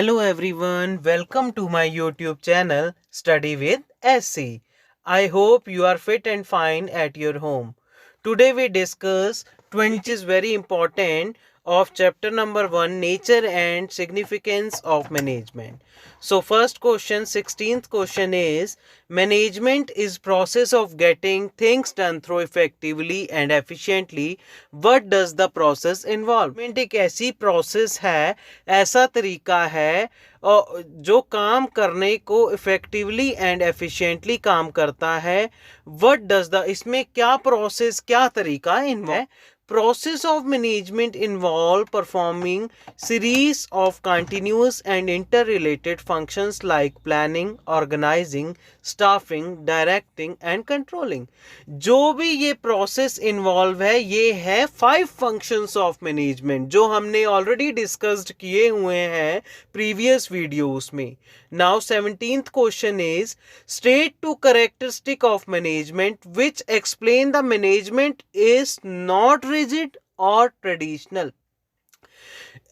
Hello everyone, welcome to my YouTube channel Study with SC. I hope you are fit and fine at your home. Today we discuss 20 which is very important of chapter number 1, nature and significance of management. So first question, 16th question is, management is process of getting things done through effectively and efficiently. What does the process involve? Management एक ऐसी process है, ऐसा तरीका है जो काम करने को इफेक्टिवली एंड एफिशिएंटली काम करता है. व्हाट डज द इसमें क्या प्रोसेस क्या तरीका involve. Process of management involve performing series of continuous and interrelated functions like planning, organizing, staffing, directing and controlling. जो भी ये process involve है ये है 5 functions of management जो हमने already discussed किए हुए हैं previous videos में. Now 17th question is, state 2 characteristic of management which explain the management is not rigid or traditional.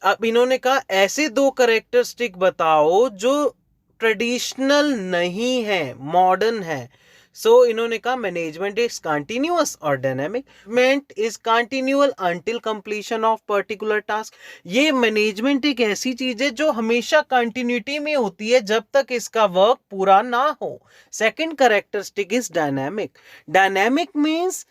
अब इन्होंने कहा ऐसे 2 कैरेक्टरिस्टिक बताओ जो ट्रेडिशनल नहीं है, मॉडर्न है. सो इन्होंने कहा मैनेजमेंट इज कंटिन्यूअस और dynamic. Management is continual until completion of particular task. ये मैनेजमेंट एक ऐसी चीज है जो हमेशा कंटिन्यूटी में होती है जब तक इसका वर्क पूरा ना हो. Second characteristic is dynamic. Dynamic means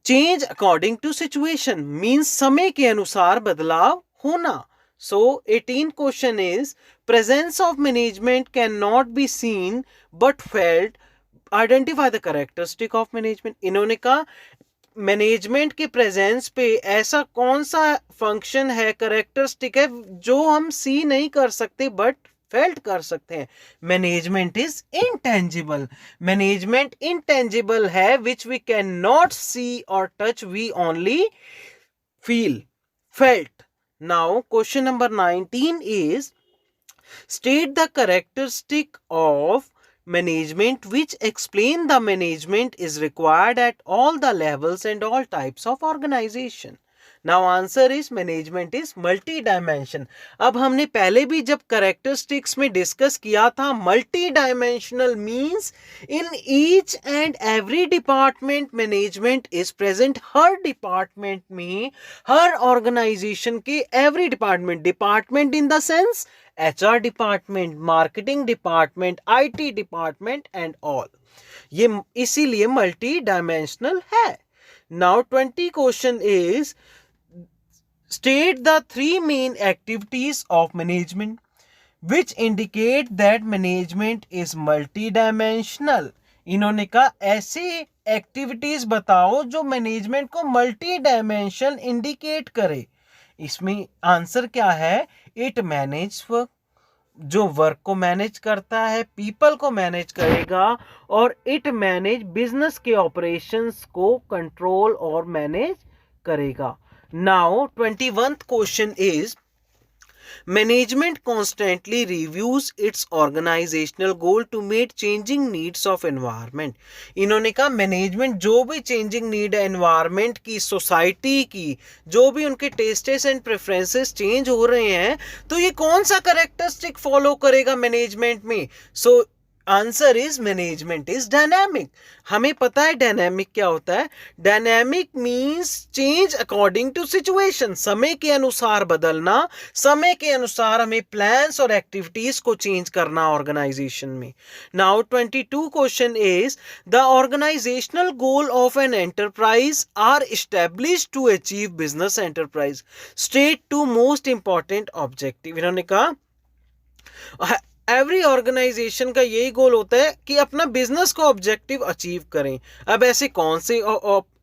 change according to situation, means समय के अनुसार बदलाव होना. So 18th question is, presence of management cannot be seen but felt. Identify the characteristic of management. इन्होंने कहा मैनेजमेंट के प्रेजेंस पे ऐसा कौन सा फंक्शन है, कैरेक्टरिस्टिक है जो हम सी नहीं कर सकते बट फेल्ट कर सकते हैं. Management is intangible. Management intangible है which we can not see और touch, we only feel, felt. Now question number 19 is, state the characteristic of management which explain the management is required at all the levels and all types of organization. Now answer is management is multi-dimension. अब हमने पहले भी जब characteristics में discuss किया था, multi-dimensional means in each and every department management is present. Her department में, हर organization के every department in the sense HR department, marketing department, IT department and all. ये इसीलिए multi-dimensional है. Now 20 question is, state the 3 main activities of management which indicate that management is multidimensional. इन्होंने कहा ऐसे activities बताओ जो management को multi dimension indicate करे. इसमें आंसर क्या है, इट मैनेज वर्क, जो वर्क को मैनेज करता है, पीपल को मैनेज करेगा, और इट मैनेज बिजनेस के ऑपरेशंस को कंट्रोल और मैनेज करेगा. Now 21st question is, management constantly reviews its organizational goal to meet changing needs of environment. इन्होंने कहा मैनेजमेंट जो भी चेंजिंग नीड है एनवायरनमेंट की, सोसाइटी की, जो भी उनके टेस्टेस एंड प्रेफरेंसेस चेंज हो रहे हैं, तो ये कौन सा कैरेक्टरिस्टिक फॉलो करेगा मैनेजमेंट में. So answer is management is dynamic. हमें पता है डायनामिक क्या होता है. Dynamic means change according to situation, समय के अनुसार बदलना, समय के अनुसार हमें प्लान्स और एक्टिविटीज को चेंज करना ऑर्गेनाइजेशन में. Now 22 question is, the organisational goal of an enterprise are established to achieve business enterprise. State 2 most important objective. इन्होंने कहा एवरी ऑर्गेनाइजेशन का यही गोल होता है कि अपना बिजनेस को ऑब्जेक्टिव अचीव करें. अब ऐसे कौन से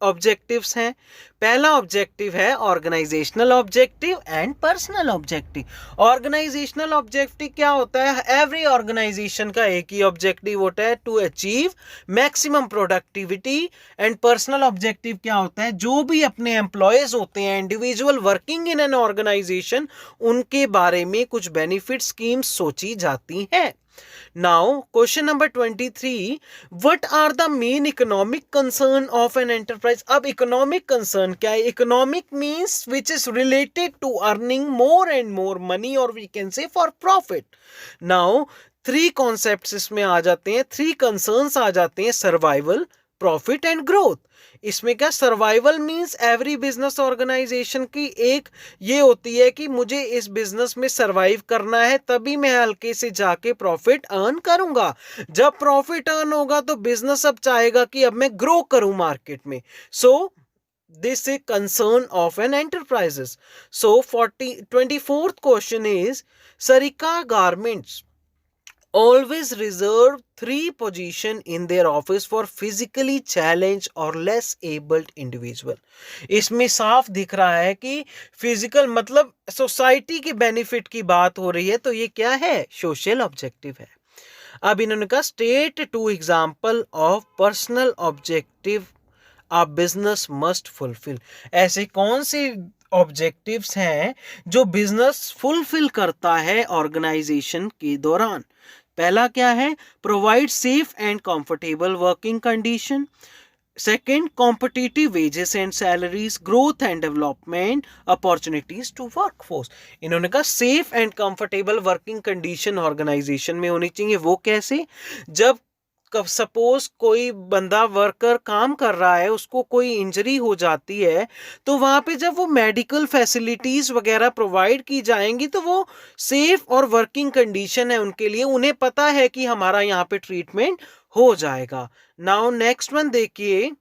ऑब्जेक्टिव्स हैं. पहला ऑब्जेक्टिव है organisational objective and personal objective. Organisational objective क्या होता है, एवरी ऑर्गेनाइजेशन का एक ही ऑब्जेक्टिव होता है, to achieve maximum productivity. And personal objective क्या होता है, जो भी अपने एम्प्लॉयज होते हैं, individual working in an organisation, उनके बारे में कुछ बेनिफिट स्कीम्स सोची जाती हैं. Now, question number 23. What are the main economic concern of an enterprise? अब economic concern क्या है? Economic means which is related to earning more and more money, or we can say for profit. Now, three concepts इसमें आ जाते हैं, three concerns आ जाते हैं: survival, profit and growth. इसमें क्या, survival means every business organisation की एक ये होती है कि मुझे इस बिजनेस में सरवाइव करना है, तभी मैं हल्के से जाके प्रॉफिट अर्न करूंगा. जब प्रॉफिट अर्न होगा तो बिजनेस अब चाहेगा कि अब मैं ग्रो करूं मार्केट में. So this is concern of an enterprises. So 24th question is, Sarika garments always reserve 3 position in their office for physically challenged or less abled individual. इसमें साफ दिख रहा है कि फिजिकल मतलब सोसाइटी के बेनिफिट की बात हो रही है, तो ये क्या है, सोशल ऑब्जेक्टिव है. अब इन्होंने कहा state 2 example of personal objective a business must fulfil. ऐसे कौन से ऑब्जेक्टिव्स हैं जो बिजनेस फुलफिल करता है ऑर्गेनाइजेशन के दौरान. पहला क्या है, provide safe and comfortable working condition. Second, competitive wages and salaries, growth and development opportunities to workforce. इन्होंने कहा safe and comfortable working condition organisation में होनी चाहिए. वो कैसे, जब सपोज कोई बंदा वर्कर काम कर रहा है, उसको कोई इंजरी हो जाती है, तो वहां पे जब वो मेडिकल फैसिलिटीज वगैरह प्रोवाइड की जाएंगी तो वो सेफ और वर्किंग कंडीशन है उनके लिए, उन्हें पता है कि हमारा यहाँ पे ट्रीटमेंट हो जाएगा. नाउ नेक्स्ट वन देखिए,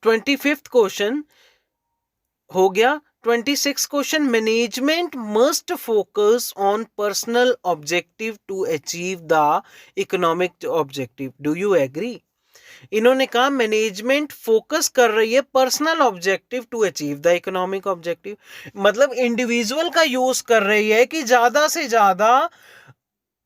25th क्वेश्चन हो गया. 26 question, management must focus on personal objective to achieve the economic objective. Do you agree? इन्होंने कहा मैनेजमेंट फोकस कर रही है personal objective to achieve the economic objective, मतलब इंडिविजुअल का यूज कर रही है कि ज्यादा से ज्यादा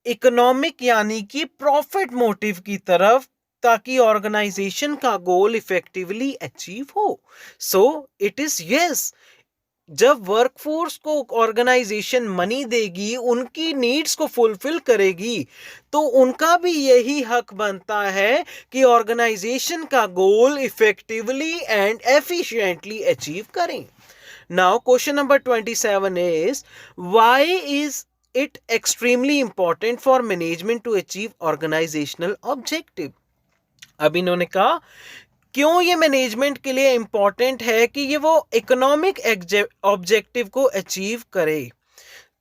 इकोनॉमिक यानी कि प्रॉफिट मोटिव की तरफ, ताकि ऑर्गेनाइजेशन का गोल इफेक्टिवली अचीव हो. सो इट इज यस, जब वर्कफोर्स को ऑर्गेनाइजेशन मनी देगी, उनकी नीड्स को फुलफिल करेगी, तो उनका भी यही हक बनता है कि ऑर्गेनाइजेशन का goal effectively and efficiently achieve करें. Now question number 27 is, why is it extremely important for management to achieve organisational objective. अब इन्होंने कहा क्यों ये मैनेजमेंट के लिए इंपॉर्टेंट है कि ये वो इकोनॉमिक ऑब्जेक्टिव को अचीव करे.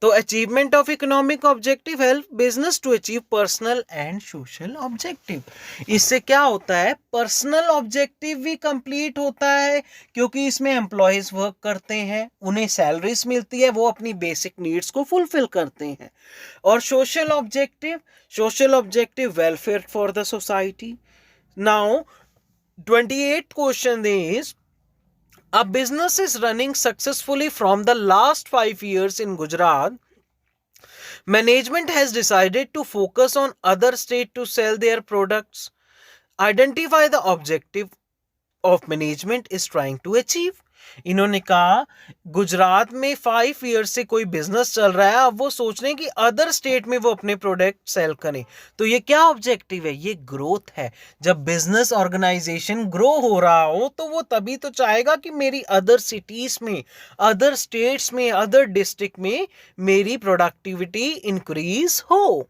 तो achievement of economic objective help business to achieve personal and social objective. इससे क्या होता है, पर्सनल ऑब्जेक्टिव भी कंप्लीट होता है क्योंकि इसमें एम्प्लॉयज वर्क करते हैं, उन्हें सैलरीज मिलती है, वो अपनी बेसिक नीड्स को फुलफिल करते हैं. और social objective welfare for the society. Now 28th question is, a business is running successfully from the last 5 years in Gujarat. Management has decided to focus on other state to sell their products. Identify the objective of management is trying to achieve. इन्होंने कहा गुजरात में 5 years से कोई business चल रहा है, अब वो सोच रहे हैं कि अदर स्टेट में वो अपने प्रोडक्ट सेल करें. तो ये क्या ऑब्जेक्टिव है, ये ग्रोथ है. जब बिजनेस ऑर्गेनाइजेशन ग्रो हो रहा हो तो वो तभी तो चाहेगा कि मेरी अदर सिटीज में, अदर स्टेट्स में, अदर डिस्ट्रिक्ट में मेरी प्रोडक्टिविटी इंक्रीज हो.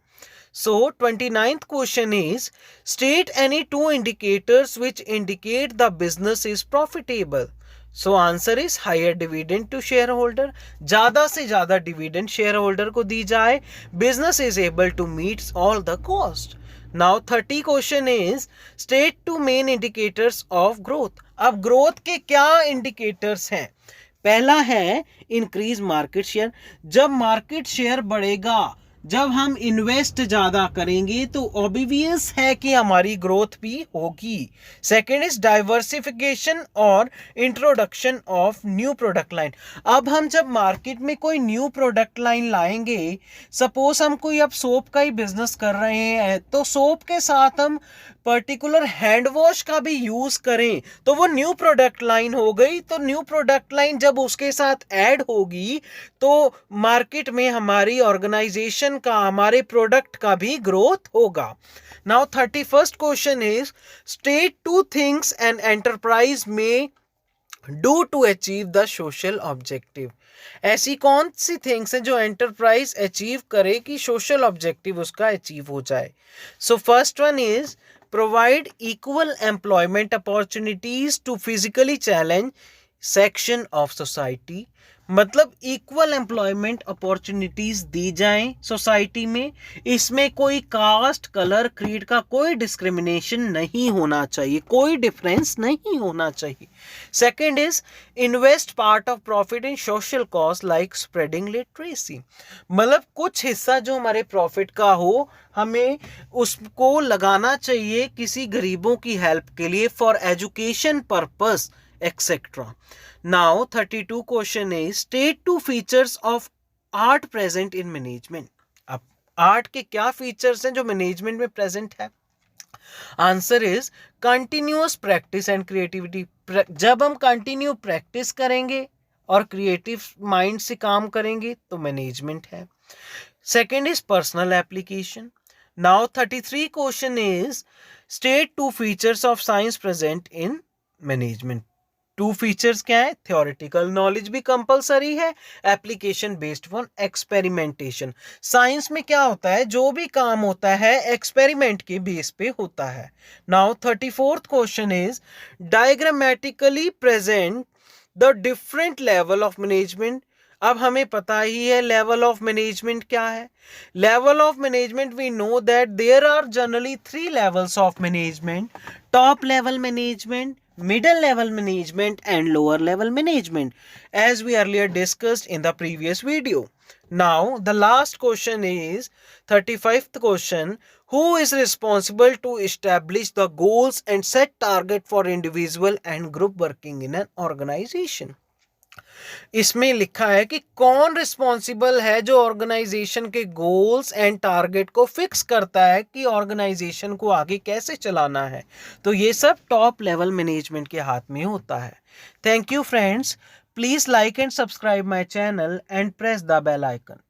So 29th question is, state any 2 indicators which indicate the business is profitable. So answer is higher dividend to share holder. ज्यादा से ज्यादा डिविडेंड शेयर होल्डर को दी जाए. Business is able to meet all the cost. Now 30 question is, state 2 main indicators of growth. अब growth के क्या indicators हैं. पहला है इंक्रीज मार्केट शेयर. जब मार्केट शेयर बढ़ेगा, जब हम इन्वेस्ट ज्यादा करेंगे तो ऑब्वियस है कि हमारी ग्रोथ भी होगी. सेकेंड इज डाइवर्सिफिकेशन और introduction of new product line. अब हम जब मार्केट में कोई न्यू प्रोडक्ट लाइन लाएंगे, सपोज हम कोई अब सोप का ही बिजनेस कर रहे हैं, तो सोप के साथ हम पर्टिकुलर हैंड वॉश का भी यूज करें तो वो न्यू प्रोडक्ट लाइन हो गई। तो न्यू प्रोडक्ट लाइन जब उसके साथ ऐड होगी तो मार्केट में हमारी ऑर्गेनाइजेशन का, हमारे प्रोडक्ट का भी ग्रोथ होगा। Now 31st question is state 2 things an enterprise में do to achieve the social objective. ऐसी कौन सी थिंग्स हैं जो एंटरप्राइज अचीव करे कि सोशल ऑब्जेक्टिव उसका अचीव हो जाए। So first one is provide equal employment opportunities to physically challenge section of society. मतलब इक्वल एम्प्लॉयमेंट अपॉर्चुनिटीज दी जाएं सोसाइटी में, इसमें कोई कास्ट, कलर, क्रीड का कोई डिस्क्रिमिनेशन नहीं होना चाहिए, कोई डिफरेंस नहीं होना चाहिए। Second is invest part of profit in social cause like spreading literacy. मतलब कुछ हिस्सा जो हमारे प्रॉफिट का हो हमें उसको लगाना चाहिए किसी गरीबों की हेल्प के लिए, for education purpose etcetera. Now 32 question is state 2 features of art present in management। अब आर्ट के क्या फीचर्स हैं जो मैनेजमेंट में प्रेजेंट है। Answer is continuous practice and creativity. जब हम कंटिन्यू प्रैक्टिस करेंगे और क्रिएटिव माइंड से काम करेंगे तो मैनेजमेंट है। Second is personal application. Now 33 question is state 2 features of science present in management. 2 features क्या है? थ्योरेटिकल नॉलेज भी कंपलसरी है, application based on experimentation. Science में क्या होता है, जो भी काम होता है एक्सपेरिमेंट के बेस पे होता है। Now 34th question is diagrammatically present the different level of management. अब हमें पता ही है लेवल ऑफ मैनेजमेंट क्या है। Level of management we know that there are generally 3 levels of management: top level management, middle level management and lower level management, as we earlier discussed in the previous video. Now the last question is 35th question: who is responsible to establish the goals and set target for individual and group working in an organization? इसमें लिखा है कि कौन responsible है जो organisation के goals and target को fix करता है कि ऑर्गेनाइजेशन को आगे कैसे चलाना है। तो ये सब टॉप लेवल मैनेजमेंट के हाथ में होता है। Thank you friends, please like and subscribe my channel and press the bell icon.